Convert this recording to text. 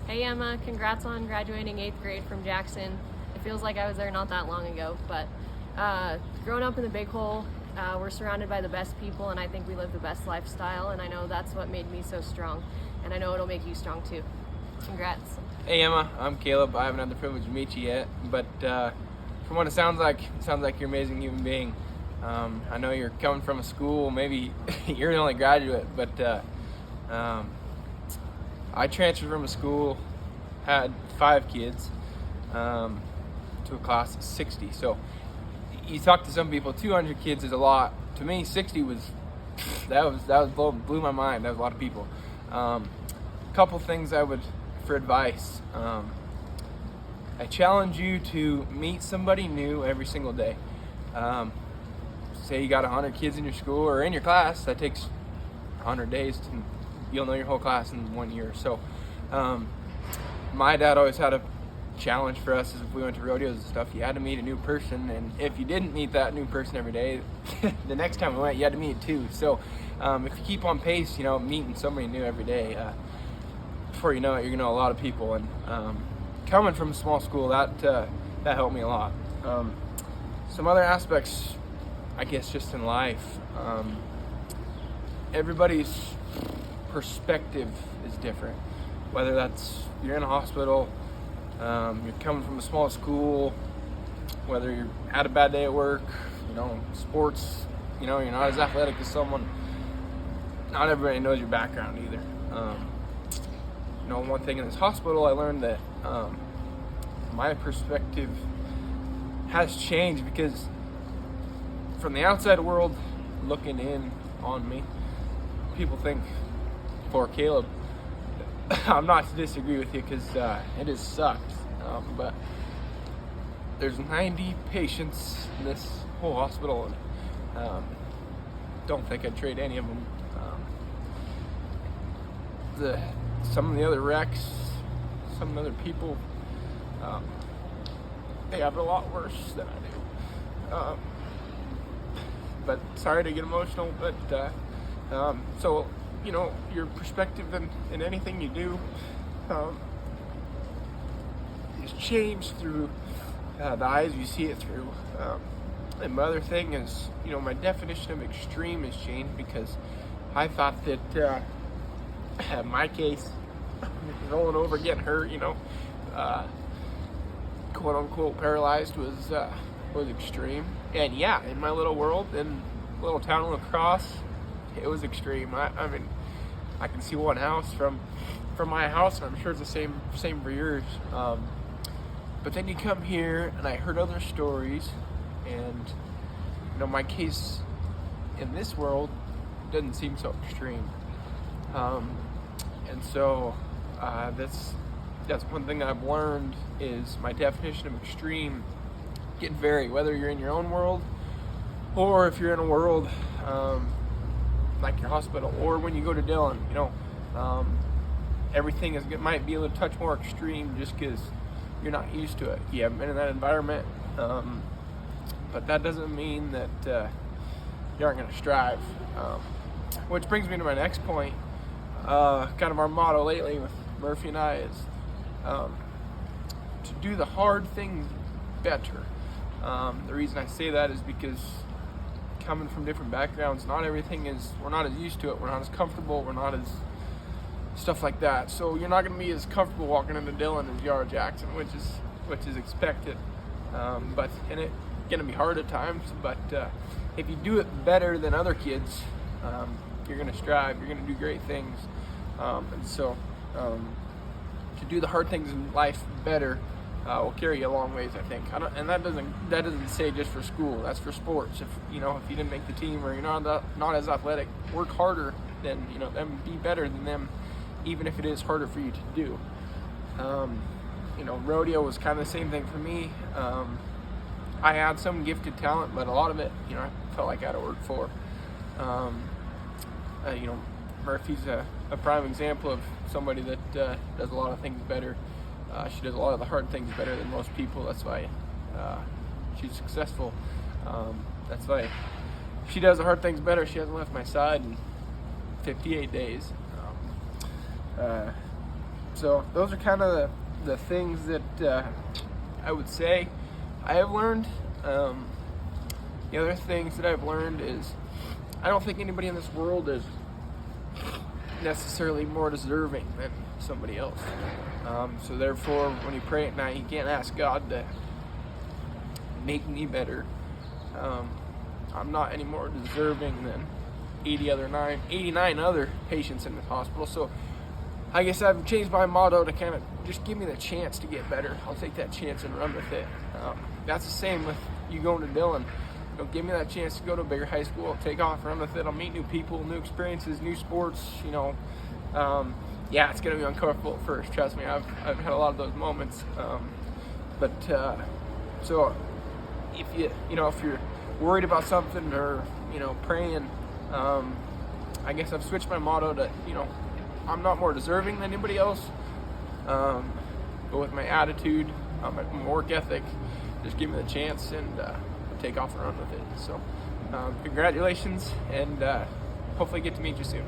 Hey Emma, congrats on graduating 8th grade from Jackson. It feels like I was there not that long ago, but growing up in the Big Hole, we're surrounded by the best people, and I think we live the best lifestyle, and I know that's what made me so strong, and I know it'll make you strong too. Congrats. Hey Emma, I'm Caleb. I haven't had the privilege to meet you yet, but from what it sounds like you're an amazing human being. I know you're coming from a school, maybe you're the only graduate, but I transferred from a school, had 5 kids, to a class of 60. So you talk to some people, 200 kids is a lot. To me, 60 blew my mind. That was a lot of people. Couple things for advice. I challenge you to meet somebody new every single day. Say you got 100 kids in your school or in your class, that takes 100 days to, you'll know your whole class in 1 year. So my dad always had a challenge for us is if we went to rodeos and stuff, you had to meet a new person, and if you didn't meet that new person every day, the next time we went, you had to meet 2. So if you keep on pace, meeting somebody new every day, before you know it, you're gonna know a lot of people. And coming from a small school, that helped me a lot. Some other aspects, I guess, just in life, everybody's perspective is different. Whether that's you're in a hospital, you're coming from a small school, whether you're had a bad day at work, sports, you're not as athletic as someone. Not everybody knows your background either. One thing in this hospital, I learned that my perspective has changed because from the outside world looking in on me, people think, poor Caleb. I'm not to disagree with you because it has sucked, but there's 90 patients in this whole hospital, and don't think I'd trade any of them. Some of the other wrecks, some of the other people, they have it a lot worse than I do. But sorry to get emotional, but so your perspective in anything you do is changed through the eyes you see it through. And my other thing is, my definition of extreme has changed because I thought that my case, rolling over, getting hurt, quote unquote paralyzed was extreme. And yeah, in my little world, in little town of La Crosse, it was extreme. I mean, I can see one house from my house, and I'm sure it's the same for yours. But then you come here, and I heard other stories, and my case in this world doesn't seem so extreme. And so that's one thing I've learned is my definition of extreme can vary, whether you're in your own world or if you're in a world like your hospital, or when you go to Dillon, everything might be a little touch more extreme just because you're not used to it. You haven't been in that environment, but that doesn't mean that you aren't going to strive. Which brings me to my next point. Kind of our motto lately with Murphy and I is to do the hard things better. The reason I say that is because coming from different backgrounds, we're not as used to it, we're not as comfortable, we're not as stuff like that. So you're not going to be as comfortable walking into Dillon as you are Jackson, which is expected. But and it's going to be hard at times. But if you do it better than other kids, you're going to strive. You're going to do great things. And so to do the hard things in life better will carry you a long ways, I think. And that doesn't say just for school. That's for sports. If you didn't make the team or you're not as athletic, work harder than them. Be better than them, even if it is harder for you to do. Rodeo was kind of the same thing for me. I had some gifted talent, but a lot of it, I felt like I had to work for. Murphy's a prime example of somebody that does a lot of things better. She does a lot of the hard things better than most people. That's why she's successful. That's why she does the hard things better. She hasn't left my side in 58 days. So those are kind of the things that I would say I have learned. The other things that I've learned is I don't think anybody in this world is necessarily more deserving than somebody else. So therefore, when you pray at night, you can't ask God to make me better. I'm not any more deserving than 89 other patients in the hospital. So I guess I've changed my motto to kind of just give me the chance to get better. I'll take that chance and run with it. That's the same with you going to Dillon. Give me that chance to go to a bigger high school. I'll take off, run with it. I'll meet new people, new experiences, new sports. Yeah, it's gonna be uncomfortable at first. Trust me, I've had a lot of those moments. So if if you're worried about something or praying, I guess I've switched my motto to I'm not more deserving than anybody else. But with my attitude, my work ethic, just give me the chance and take off and run with it. So congratulations, and hopefully get to meet you soon.